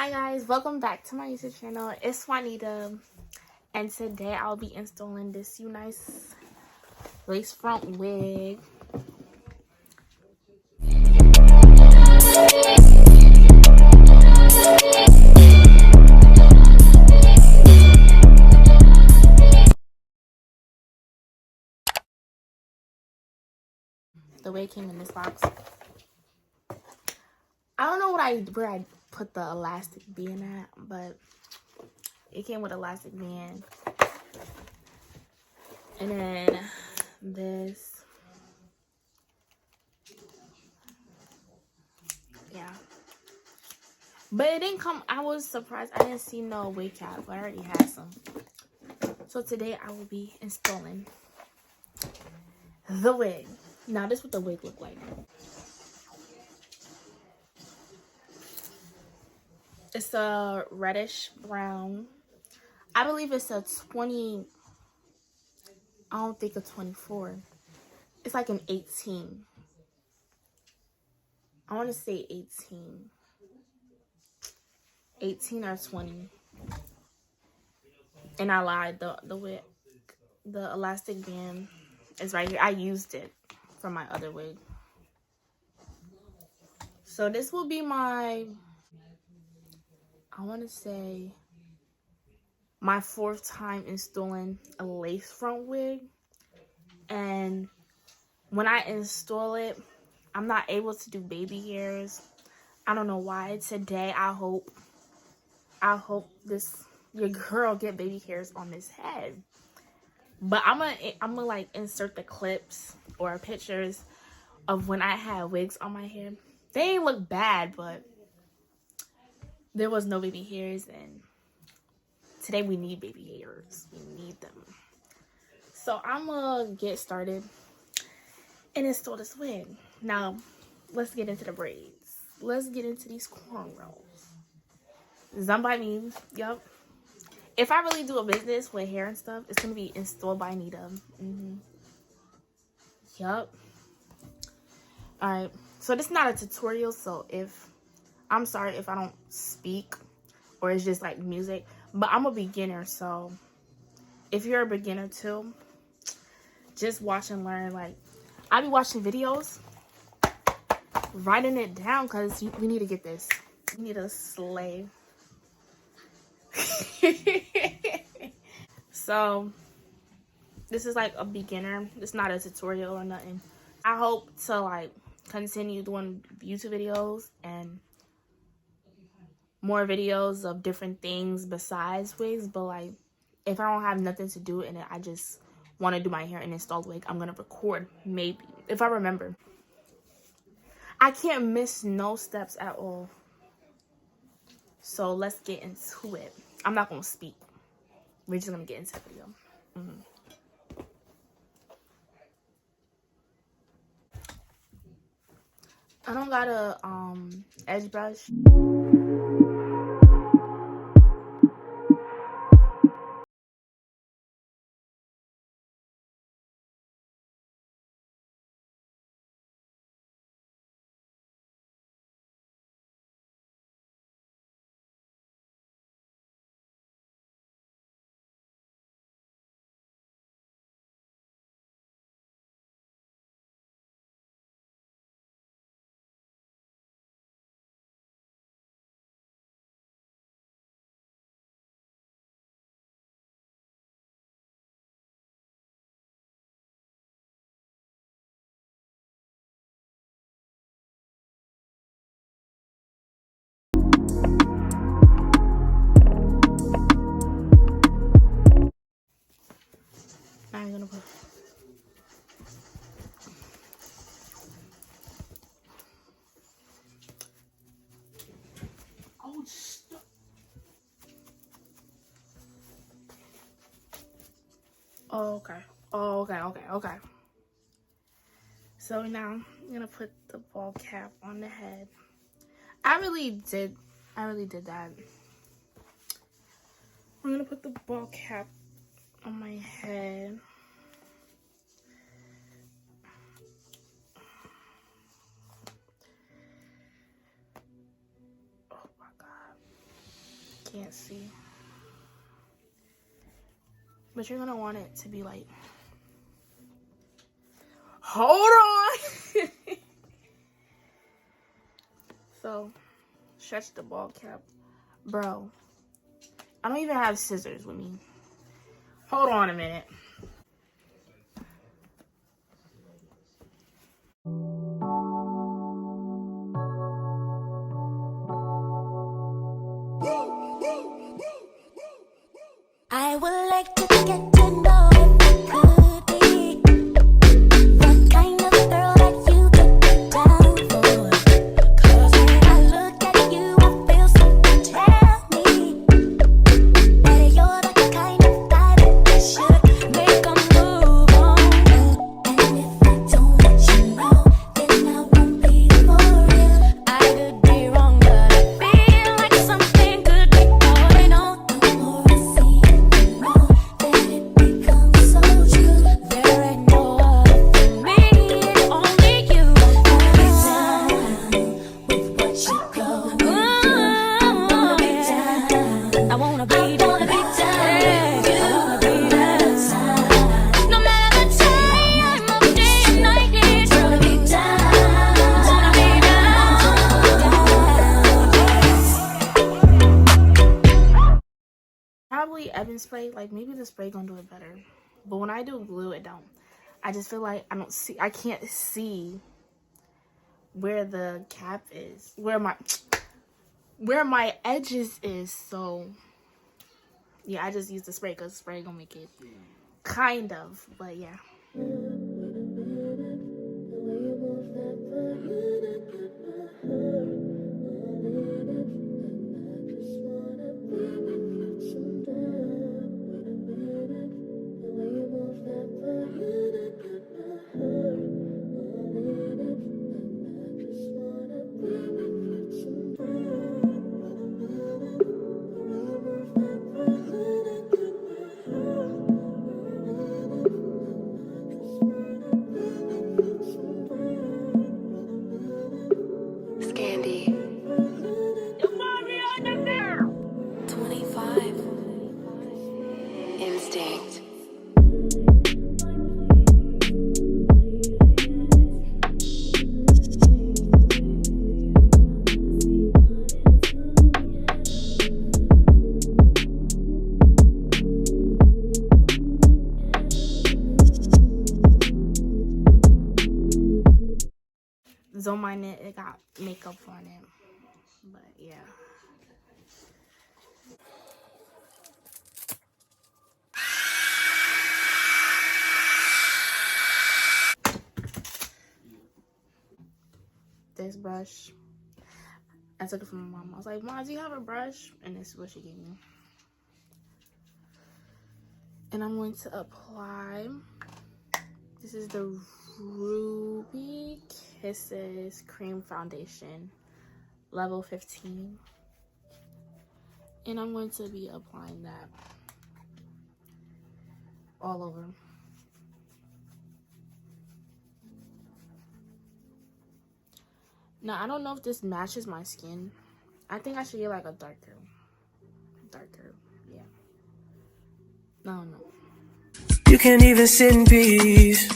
Hi guys, welcome back to my YouTube channel. It's Juanita, and today I'll be installing this Unice lace front wig. The wig came in this box. I don't know where I put the elastic band at, but it came with elastic band. And then this. Yeah. But it didn't come. I was surprised. I didn't see no wig cap, but I already had some. So today I will be installing the wig. Now this is what the wig look like. It's a reddish brown. I believe it's a 20. I don't think a 24. It's like an 18. I want to say 18. 18 or 20. And I lied. The wig, the elastic band is right here. I used it for my other wig. So this will be my, I want to say, my 4th time installing a lace front wig. And when I install it, I'm not able to do baby hairs. I don't know why. Today I hope your girl get baby hairs on this head. But I'm gonna like insert the clips or pictures of when I had wigs on my head. They ain't look bad, but there was no baby hairs, and today we need baby hairs. We need them. So I'm gonna get started and install this wig. Now, let's get into the braids. Let's get into these cornrows. Done by me. Yup. If I really do a business with hair and stuff, it's gonna be installed by Anita. Yup. Alright. So this is not a tutorial, so I'm sorry if I don't speak or it's just like music. But I'm a beginner, so if you're a beginner too, just watch and learn. Like, I be watching videos, writing it down, because we need to get this. We need a slay. So this is like a beginner. It's not a tutorial or nothing. I hope to like continue doing YouTube videos and more videos of different things besides wigs. But like, if I don't have nothing to do in it, I just want to do my hair and install the wig, I'm gonna record, maybe, if I remember. I can't miss no steps at all. So let's get into it. I'm not gonna speak. We're just gonna get into the video. I don't got a edge brush. I'm gonna put. Oh, stop. Oh, okay. Oh, okay. So now I'm gonna put the ball cap on the head. I really did that. I'm gonna put the ball cap on my head. Oh my god. can't see. But you're gonna want it to be like, hold on. So, stretch the ball cap. Bro, I don't even have scissors with me. Hold on a minute. I would like to get to know if you could be the kind of girl that you could be down for. 'Cause when I look at you, I feel something tell me that you're the kind of guy that I should make a move on. And if I don't let you know, then I won't be for real. I could be wrong, but I feel like something could be going on. The more I see it, the more that it becomes so true. There ain't no other for me, it's only you. I wanna be down with what you go. I wanna be down. No matter the time of day and night, it's wanna be down. Wanna be down. Probably Evan spray. Like, maybe the spray gonna do it better. But when I do glue, it don't. I just feel like I can't see where the cap is. Where my edges is. So, yeah, I just use the spray because spray gonna make it kind of. But, yeah. Scandy. 25. Instinct. Don't mind it. It got makeup on it. But, yeah. This brush, I took it from my mom. I was like, Mom, do you have a brush? And this is what she gave me. And I'm going to apply. This is the Ruby Kisses Cream Foundation, level 15. And I'm going to be applying that all over. Now, I don't know if this matches my skin. I think I should get like a darker, yeah. No. You can't even sit in peace,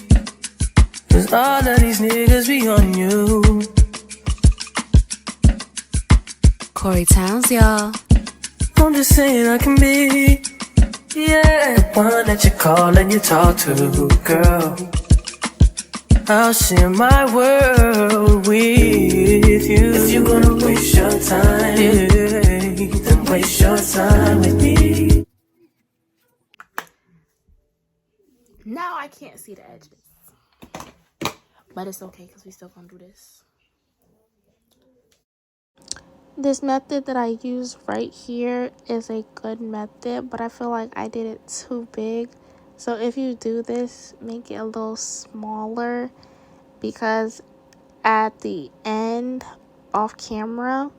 'cause all of these niggas be on you. Corey Towns, y'all. I'm just saying I can be, yeah, the one that you call and you talk to, girl. I'll share my world with you. If you're gonna waste your time, yeah, then waste your time with me. Now I can't see the edges. But it's okay because we still gonna do this. This method that I use right here is a good method, but I feel like I did it too big. So if you do this, make it a little smaller, because at the end, off camera,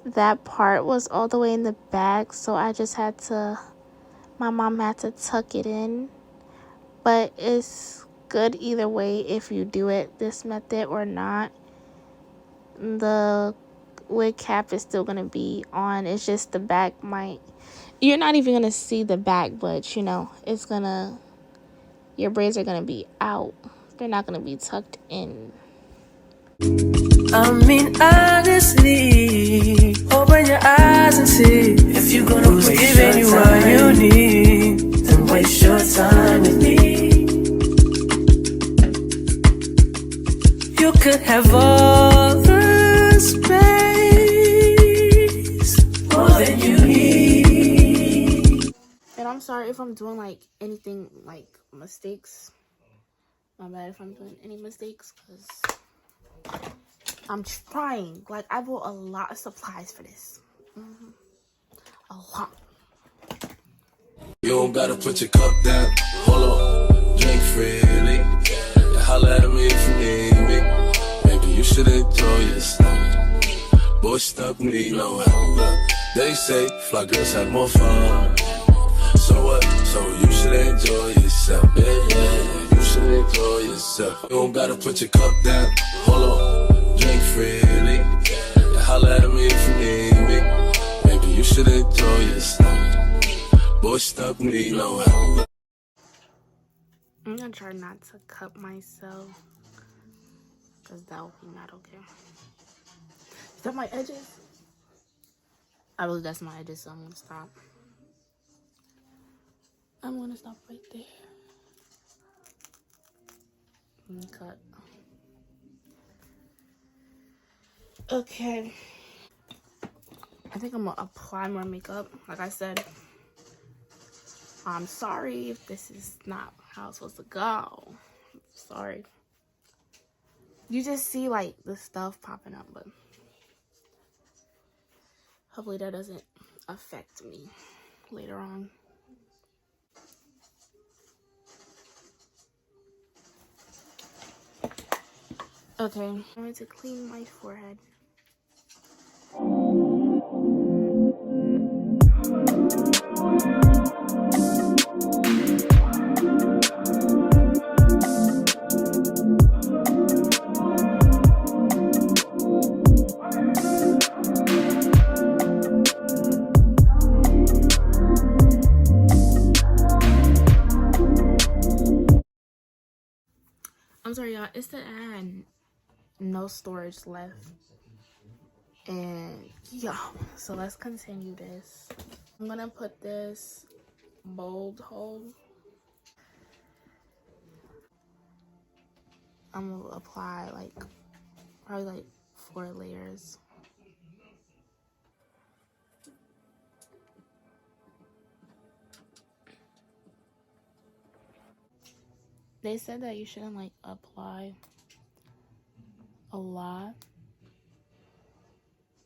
that part was all the way in the back, so I just had to, my mom had to tuck it in. But it's good either way if you do it this method or not. The wig cap is still gonna be on. It's just the back might, you're not even gonna see the back, but you know, it's gonna, your braids are gonna be out. They're not gonna be tucked in. I mean, honestly, open your eyes and see if you're gonna who's giving you what you need. Then waste your time with me. You could have all the space, more than you need. And I'm sorry if I'm doing like anything like mistakes. My bad if I'm doing any mistakes, because I'm trying. Like, I bought a lot of supplies for this. A lot. You don't gotta put your cup down. Hold on, drink freely. And holla at me if you need me. Maybe you should enjoy yourself. Boy, stuck need no help. They say fly girls have more fun. So what? So you should enjoy yourself. Yeah, you should enjoy yourself. You don't gotta put your cup down. Hold on, drink freely. And holla at me if you need me. Maybe you should enjoy yourself. Boy, stop me, no help. I'm gonna try not to cut myself, because that would be not okay. Is that my edges? I believe that's my edges, so I'm gonna stop. I'm gonna stop right there. And cut. Okay. I think I'm gonna apply more makeup. Like I said, I'm sorry if this is not how it's supposed to go. Sorry. You just see like the stuff popping up, but hopefully that doesn't affect me later on. Okay, I'm going to clean my forehead. I'm sorry, y'all. It's that I had no storage left. And yeah, so let's continue this. I'm gonna put this bold hole. I'm gonna apply like probably like 4 layers. They said that you shouldn't like apply a lot.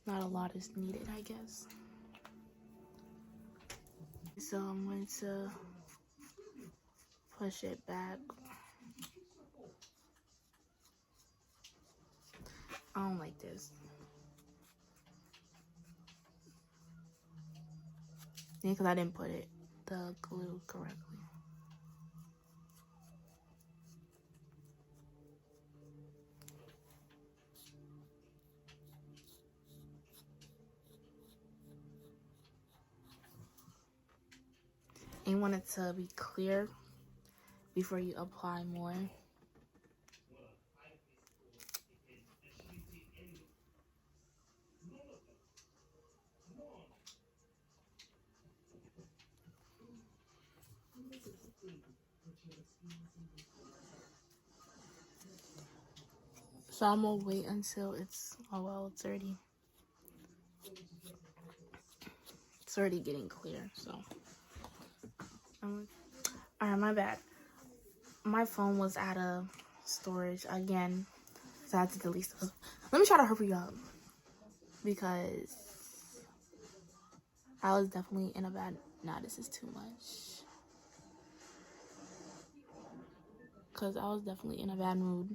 Not a lot is needed, I guess. So I'm going to push it back. I don't like this. Yeah, because I didn't put the glue correctly. And you want it to be clear before you apply more. So I'm gonna wait until it's, oh well, it's already getting clear, so. Alright, my bad. My phone was out of storage again, so I had to delete stuff. Let me try to hurry up, because I was definitely in a bad, nah, this is too much. Because I was definitely in a bad mood.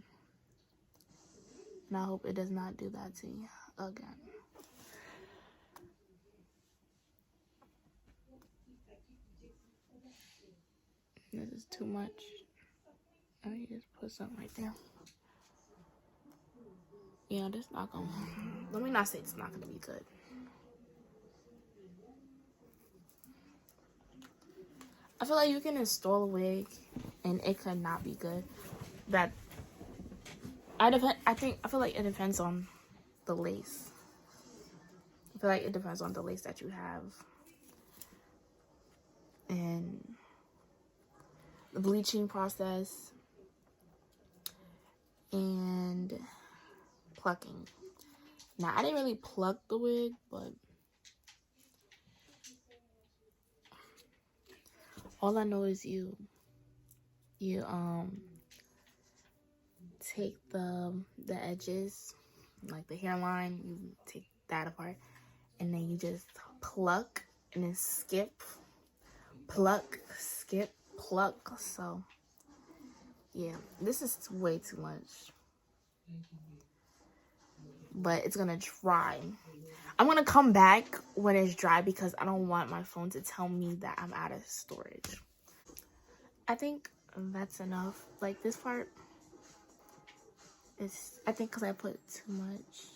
And I hope it does not do that to you again. This is too much. Let me just put something right there. Yeah, this not gonna. Let me not say it's not gonna be good. I feel like you can install a wig and it could not be good. I feel like it depends on the lace. I feel like it depends on the lace that you have and the bleaching process and plucking. Now, I didn't really pluck the wig, but all I know is you take the edges, like the hairline, you take that apart, and then you just pluck and then skip, pluck, skip, pluck. So yeah, this is way too much, but it's gonna dry. I'm gonna come back when it's dry because I don't want my phone to tell me that I'm out of storage. I think that's enough. Like this part is, I think because I put too much.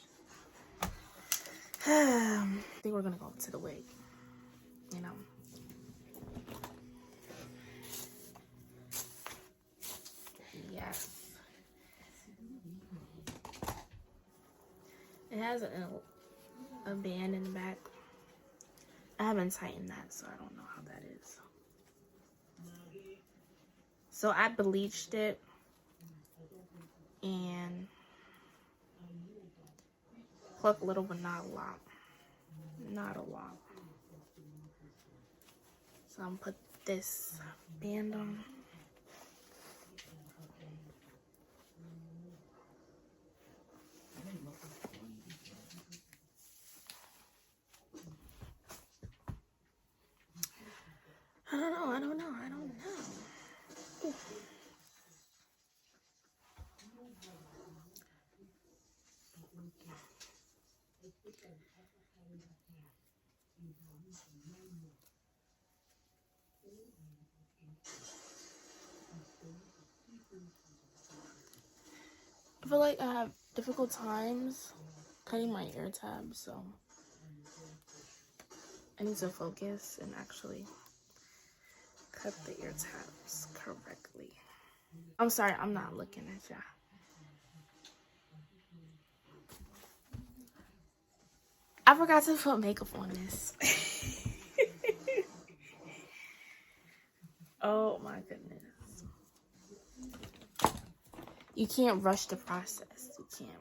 I think we're gonna go to the wig, you know. Yes. It has a band in the back. I haven't tightened that, so I don't know how that is. So I bleached it and pluck a little, but not a lot. Not a lot. So I'm gonna put this band on. I don't know. Ooh. I feel like I have difficult times cutting my ear tabs, so I need to focus and actually cut the ear tabs correctly. I'm sorry, I'm not looking at ya. I forgot to put makeup on this. Oh my goodness. You can't rush the process. You can't.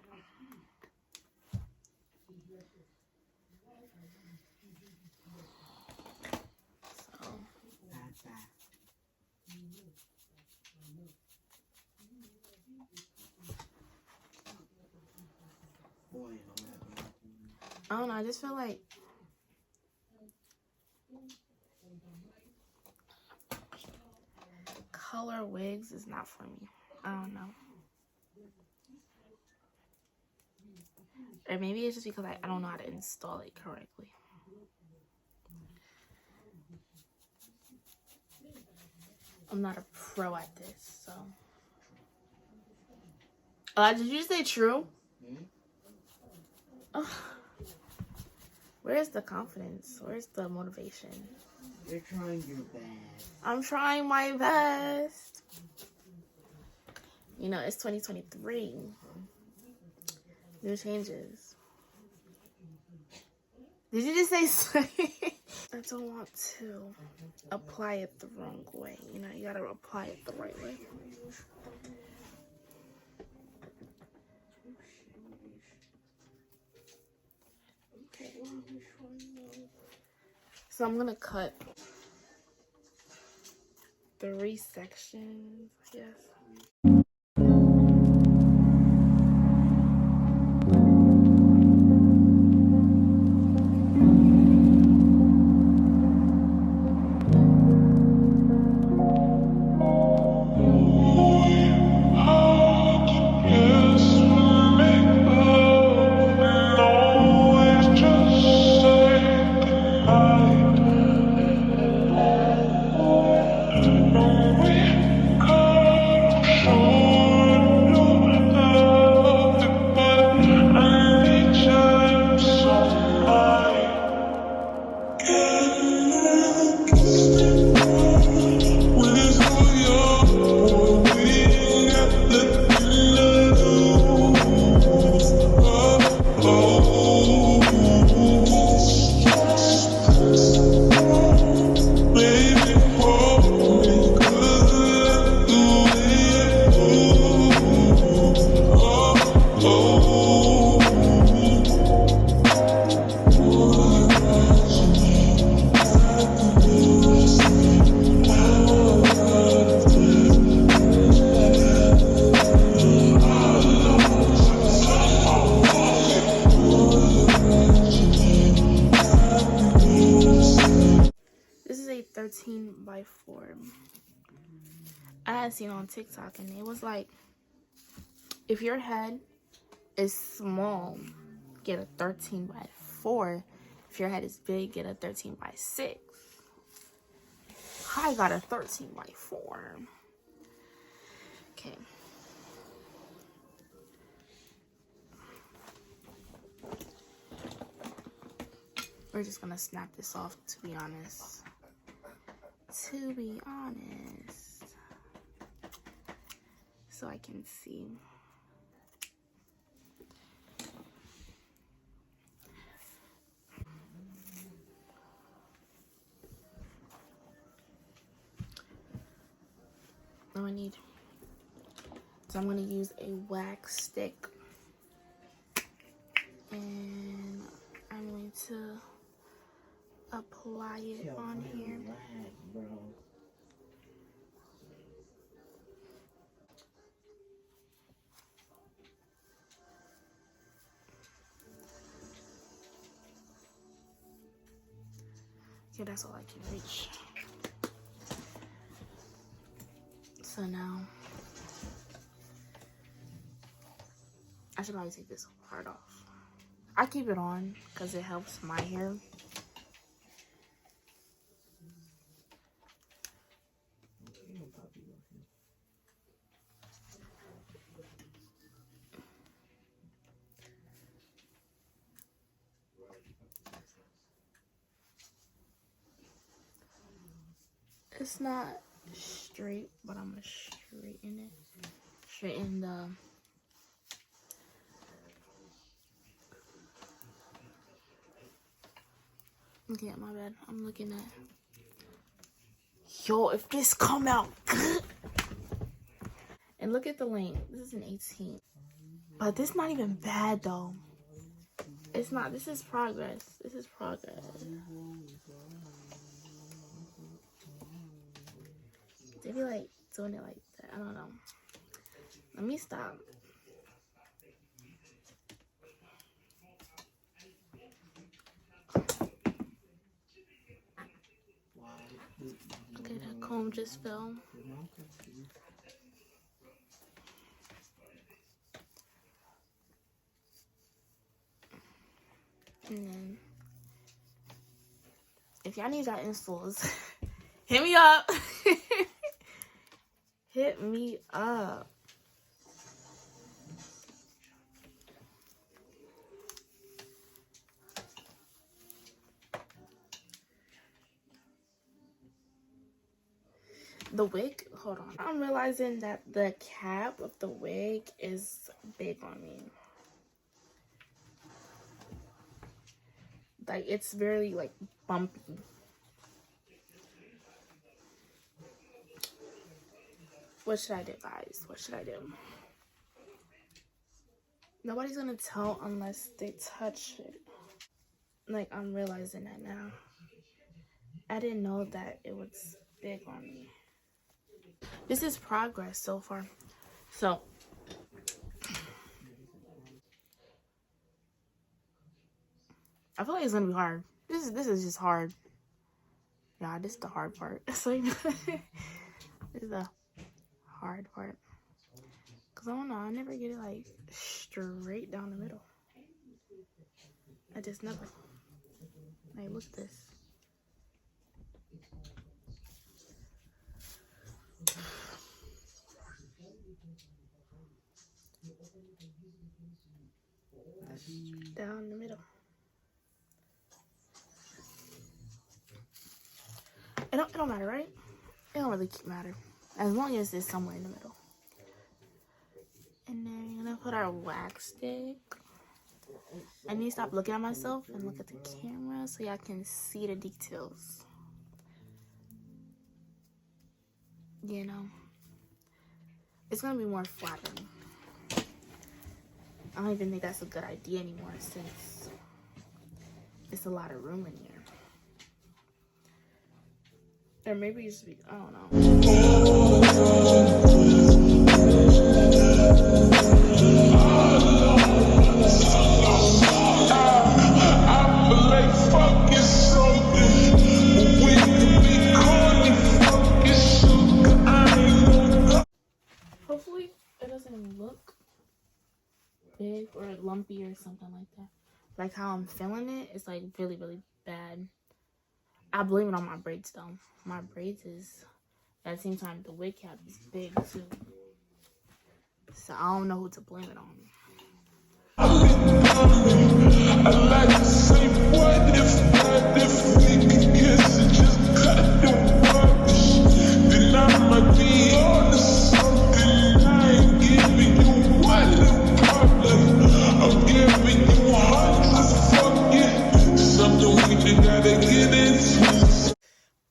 So. I don't know, I just feel like color wigs is not for me. I don't know. Or maybe it's just because I don't know how to install it correctly. I'm not a pro at this, so. Did you say true? Oh. Where's the confidence? Where's the motivation? You're trying your best. I'm trying my best. You know, it's 2023. New changes. Did you just say something? I don't want to apply it the wrong way. You know, you gotta apply it the right way. Okay. So I'm gonna cut 3 sections, I guess. Show 13 by 4. I had seen on TikTok, and it was like, if your head is small, get a 13 by 4. If your head is big, get a 13 by 6. I got a 13 by 4. Okay. We're just gonna snap this off, to be honest. To be honest. So I can see. Now I need, so I'm gonna use a wax stick, and I'm going to apply it on here. Bro. Okay, that's all I can reach. So now, I should probably take this part off. I keep it on because it helps my hair. It's not straight, but I'm gonna straighten it. Straighten the okay, my bad. I'm looking at, yo, if this come out good. And look at the length. This is an 18. But this not even bad though. It's not. This is progress. This is progress. They be like doing it like that. I don't know. Let me stop. Okay, that comb just fell. And then, if y'all need that installs, hit me up. Hit me up. The wig, hold on. I'm realizing that the cap of the wig is big on me. Like, it's very, like, bumpy. What should I do, guys? What should I do? Nobody's gonna tell unless they touch it. Like, I'm realizing that now. I didn't know that it was big on me. This is progress so far. So, I feel like it's gonna be hard. This is just hard. Yeah, this is the hard part. So, this is the hard part. Cause I don't know, I never get it like straight down the middle. I just never. Like, look at this. Down the middle. It don't matter, right? It don't really matter. As long as it's somewhere in the middle. And then we're gonna put our wax stick. I need to stop looking at myself and look at the camera so y'all can see the details. You know? It's gonna be more flattering. I don't even think that's a good idea anymore since it's a lot of room in here. Or maybe it's, I don't know. I feel like fuck is something, but we can be caught. lumpy or something like that. Like how I'm feeling it, it's like really, really bad. I blame it on my braids though. My braids is, at the same time, the wig cap is big too. So I don't know who to blame it on. I like to say what if we could kiss and just cut the rubbish. Then I might be honest something. I ain't giving you one problem. I'm giving you hundreds. Fuck it. Something we just gotta get into.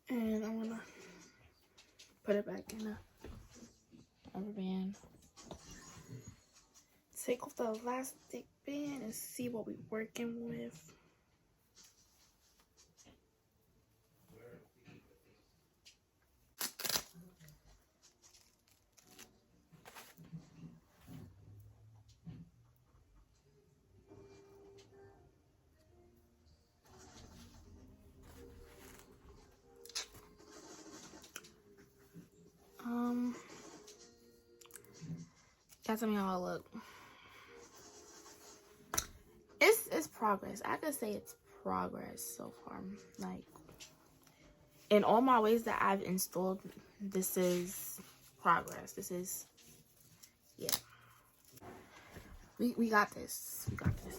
And I'm gonna put it back in a rubber band. Take off the elastic band and see what we're working with. Guys, tell me how I look. It's progress. I could say it's progress so far. Like, in all my ways that I've installed, this is progress. This is, yeah. We got this. We got this.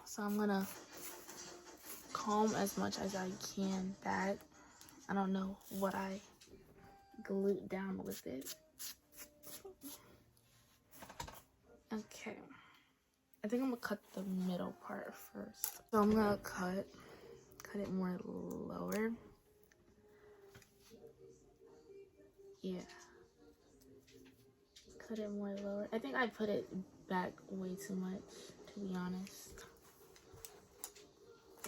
So I'm gonna comb as much as I can back. I don't know what I glued down with it. Okay. I think I'm gonna cut the middle part first. So I'm gonna cut it more lower. Yeah. Cut it more lower. I think I put it back way too much, to be honest.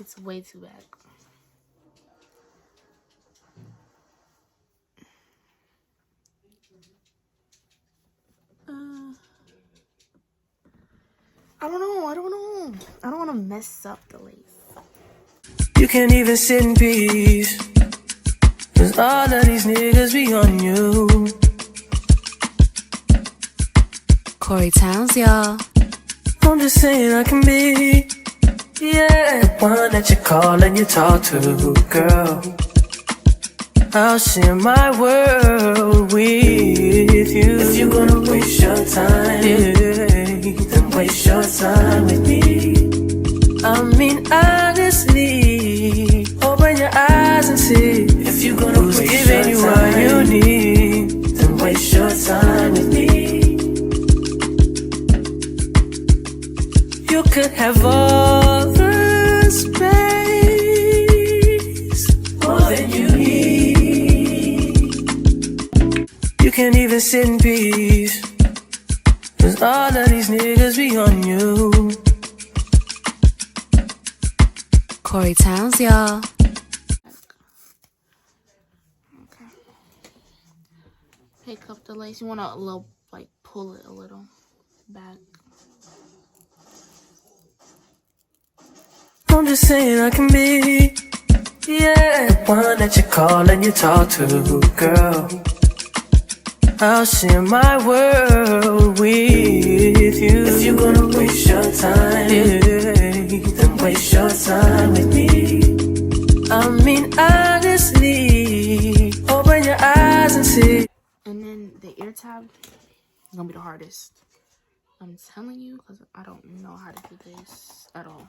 It's way too back. I don't know. I don't want to mess up the lace. You can't even sit in peace, 'cause all of these niggas be on you. Corey Towns, y'all. I'm just saying I can be, yeah, the one that you call and you talk to, girl. I'll share my world with you. If you're gonna waste your time, then waste your time with me. I mean, honestly, open your eyes and see. If you're gonna waste giving you what you need, then waste your time with me. You could have all the space, more than you need. You can't even sit in peace, 'cause all of these niggas be on you. Corey Towns, y'all. Okay. Pick up the lace. You want to like pull it a little back. I'm just saying I can be, yeah, the one that you call and you talk to, girl. I'll share my world with you. If you're gonna waste your time, then waste your time with me. I mean, honestly, open your eyes and see. And then the ear tab is gonna be the hardest. I'm telling you, because I don't know how to do this at all.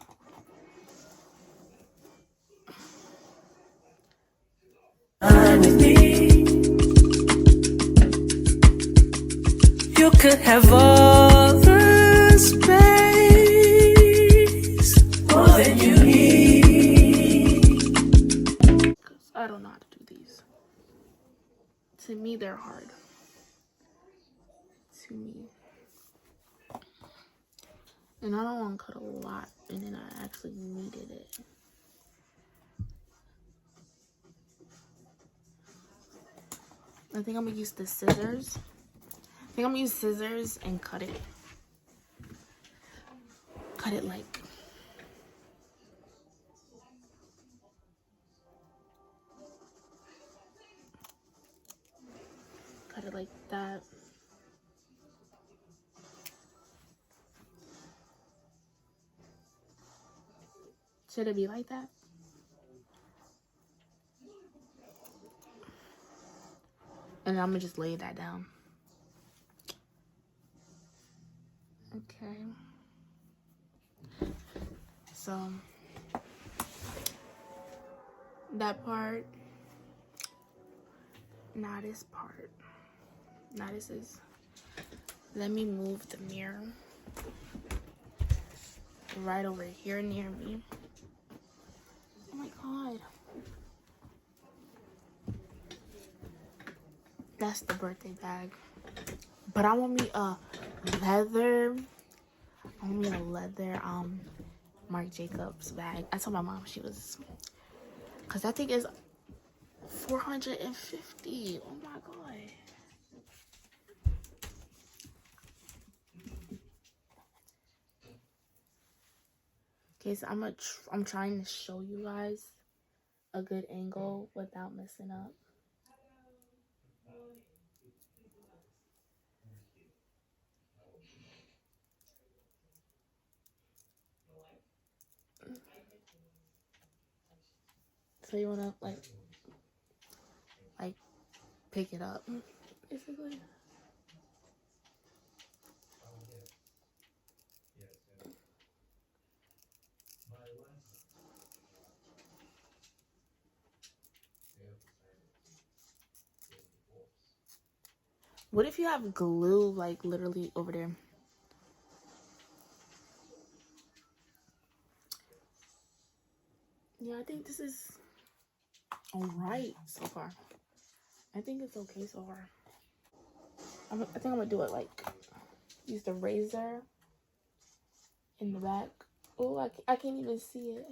With me, you could have all the space, more than you need. Because I don't know how to do these. To me, they're hard. To me. And I don't want to cut a lot, and then I actually needed it. I think I'm gonna use the scissors. I think I'm gonna use scissors and cut it. Cut it like. Cut it like that. Should it be like that? And I'm gonna just lay that down. Okay. So that part. Now this part. Now this is. Let me move the mirror right over here near me. Oh my god. That's the birthday bag. But I want me a leather. I want me a leather Marc Jacobs bag. I told my mom she was, cause that thing is $450. Oh my god. Okay, so I'm trying to show you guys a good angle without messing up. So you wanna like pick it up, basically. What if you have glue like literally over there? Yeah, I think this is alright so far. I think it's okay so far. I think I'm gonna do it like use the razor in the back. Oh, I can't even see it.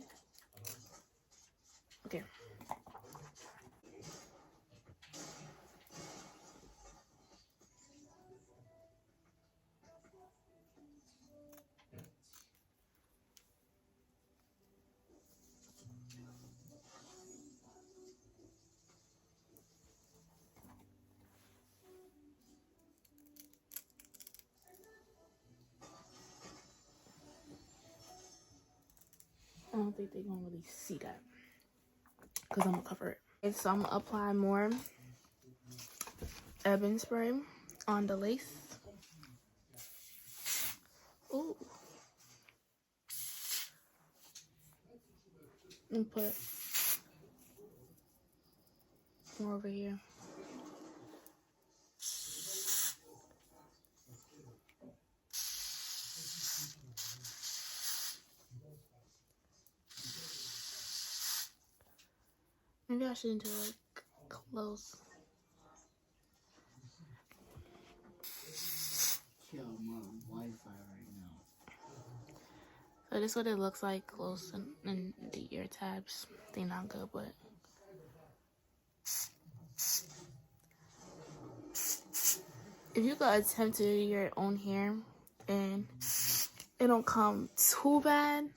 Okay. I don't think they're gonna really see that because I'm gonna cover it. Okay, so I'm gonna apply more ebony spray on the lace. Ooh. And put more over here. Maybe I shouldn't do it close. Yo, mom, Wi-Fi right now. So this is what it looks like close in the ear tabs. They're not good, but if you could attempt to do your own hair and it don't come too bad,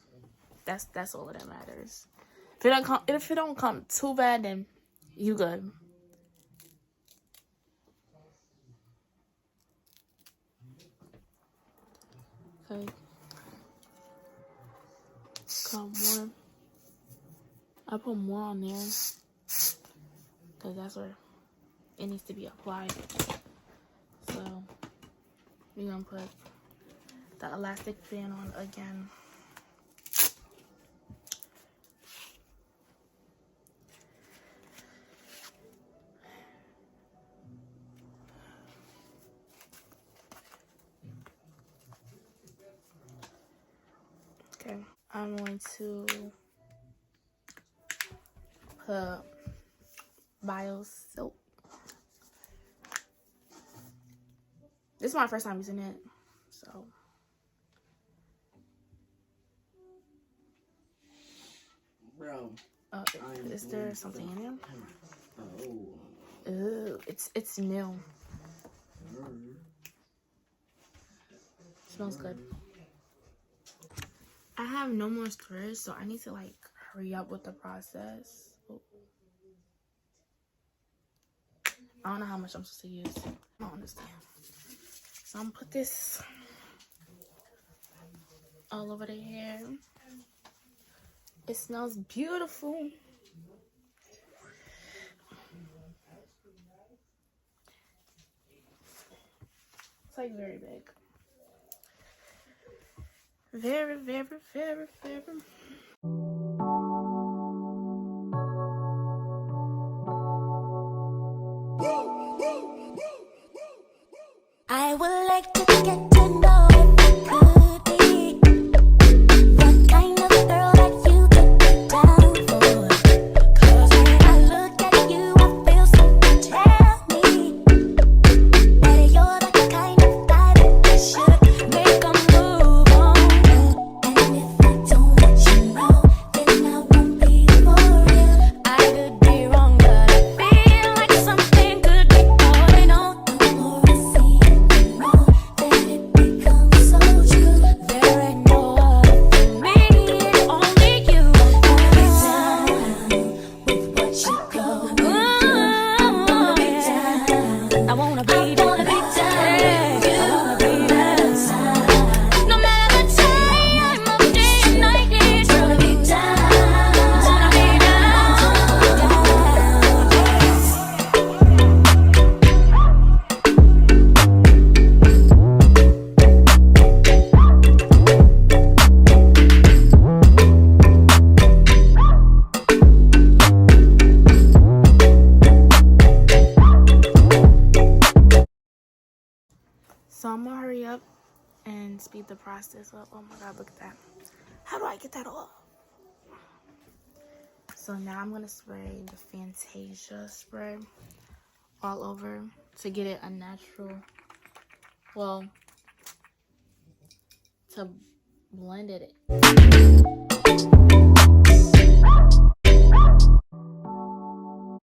that's all that matters. If it don't come too bad, then you good. Okay. Come more. I put more on there because that's where it needs to be applied. So we're gonna put the elastic band on again. Okay, I'm going to put bio soap. This is my first time using it, so Bro. is there something in there? Oh. Ooh, it's new. Smells good. I have no more storage, so I need to like hurry up with the process. Ooh. I don't know how much I'm supposed to use. I don't understand. So I'm gonna put this all over the hair. It smells beautiful. It's like very big. Very, very, very, very. I would like to get to know if you could be the kind of girl that you could be down for. 'Cause when I look at you, I feel something tell me that you're the kind of guy that I should make a move on. And if I don't let you know, then I won't be for real. I could be wrong, but I feel like something could be going on. The more I see it, the more that it becomes so true. There ain't no other for me, it's only you. I wanna be down with what you go. I wanna be down. No matter the time of day and night, it's wanna be down. Wanna be So I'm gonna hurry up and speed the process up. Oh my god, look at that. How do I get that off? So now I'm gonna spray the Fantasia spray all over to get it a natural, well, to blend it.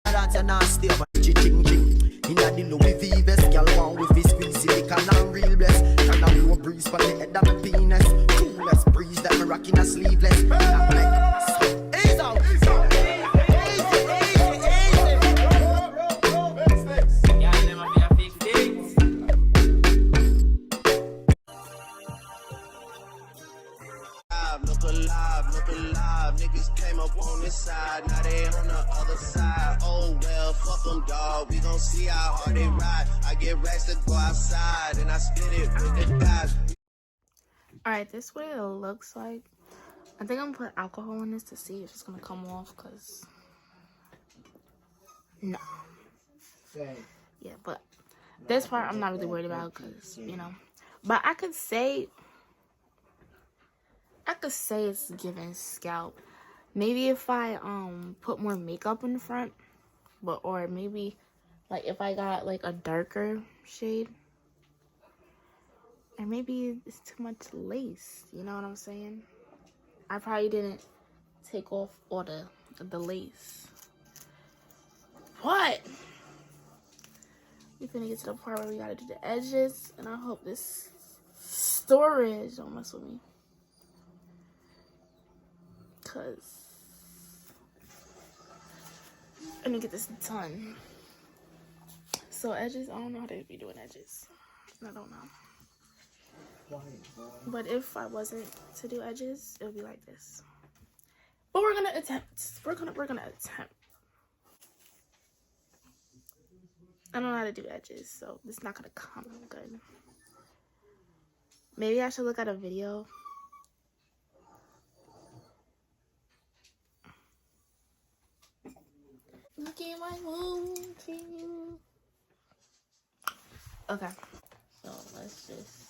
That's a nasty of a ching ching. Inna the Louis V vest, girl want with his squeeze silicon and real bless. Kind of blow breeze for the head of my penis. Coolest breeze that me rockin' a sleeveless. Ease out, ease out. Look alive, niggas came up on this side, now they on the other side. Oh well, fuck them, dawg, we gon' see how hard they ride. I get racks to go outside, and I split it with the guys. Alright, this way it looks like. I think I'm gonna put alcohol in this to see if it's gonna come off, cause no. Yeah, but this part I'm not really worried about, cause you know. But I could say it's giving scalp. Maybe if I put more makeup in the front, but or maybe like if I got like a darker shade, or maybe it's too much lace. You know what I'm saying? I probably didn't take off all the lace. What? We finna get to the part where we gotta do the edges, and I hope this storage don't mess with me. Cause I need to get this done. So edges, I don't know how to be doing edges. I don't know. But if I wasn't to do edges, it would be like this. But we're gonna attempt. We're gonna attempt. I don't know how to do edges, so it's not gonna come good. Maybe I should look at a video. Look at my movie. Okay, so let's just.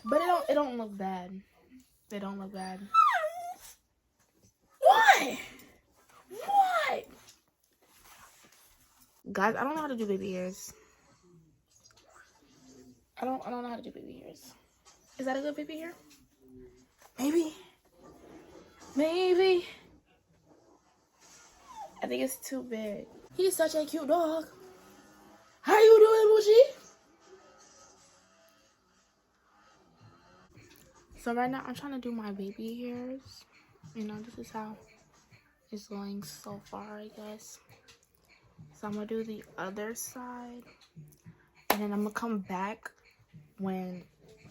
But it don't look bad. They don't look bad. What? What? Guys, I don't know how to do baby hairs. I don't know how to do baby hairs. Is that a good baby hair? Maybe. Maybe. I think it's too big. He's such a cute dog. How you doing, Bougie? So right now I'm trying to do my baby hairs. you know, this is how it's going so far, I guess. So I'm gonna do the other side, and then I'm gonna come back when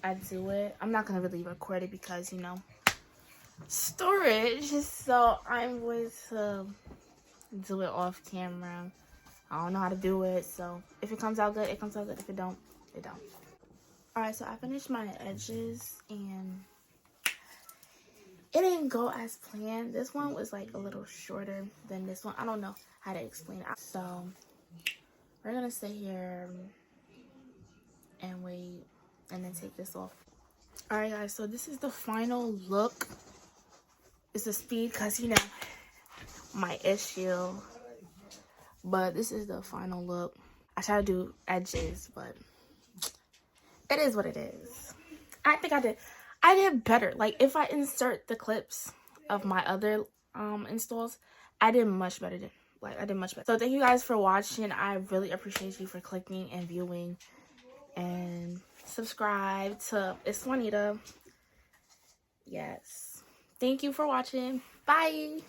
I do it. I'm not gonna really record it because, you know, storage. So I'm going to do it off camera. I don't know how to do it, so if it comes out good, it comes out good. If it don't, it don't. Alright, so I finished my edges and it didn't go as planned. This one was like a little shorter than this one. I don't know how to explain it. So we're gonna sit here and wait and then take this off. Alright guys, so this is the final look. It's a speed because, you know, my issue. But this is the final look. I try to do edges, but it is what it is. I think I did better. Like, if I insert the clips of my other installs, I did much better. I did much better. So thank you guys for watching. I really appreciate you for clicking and viewing. And subscribe to It's Juanita. Yes. Thank you for watching. Bye.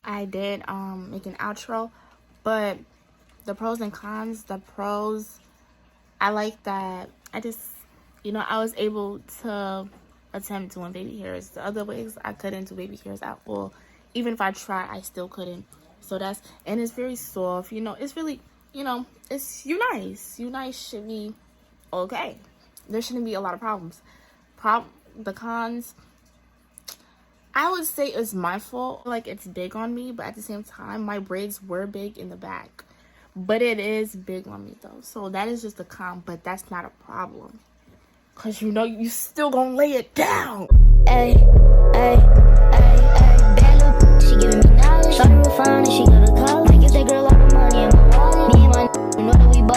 I did make an outro, but the pros and cons, the pros, I like that I just, you know, I was able to attempt doing baby hairs. The other wigs, I couldn't do baby hairs at all. Even if I tried, I still couldn't. So that's, and it's very soft, you know, it's really, you know, it's Unice. Unice should be okay. There shouldn't be a lot of problems. The cons, I would say it's my fault. Like, it's big on me, but at the same time, my braids were big in the back. But it is big on me, though. So that is just a con, but that's not a problem. Because, you know, you still gonna lay it down. Ay, ay, ay, ay, bad little she giving me knowledge. Shorty real fine and she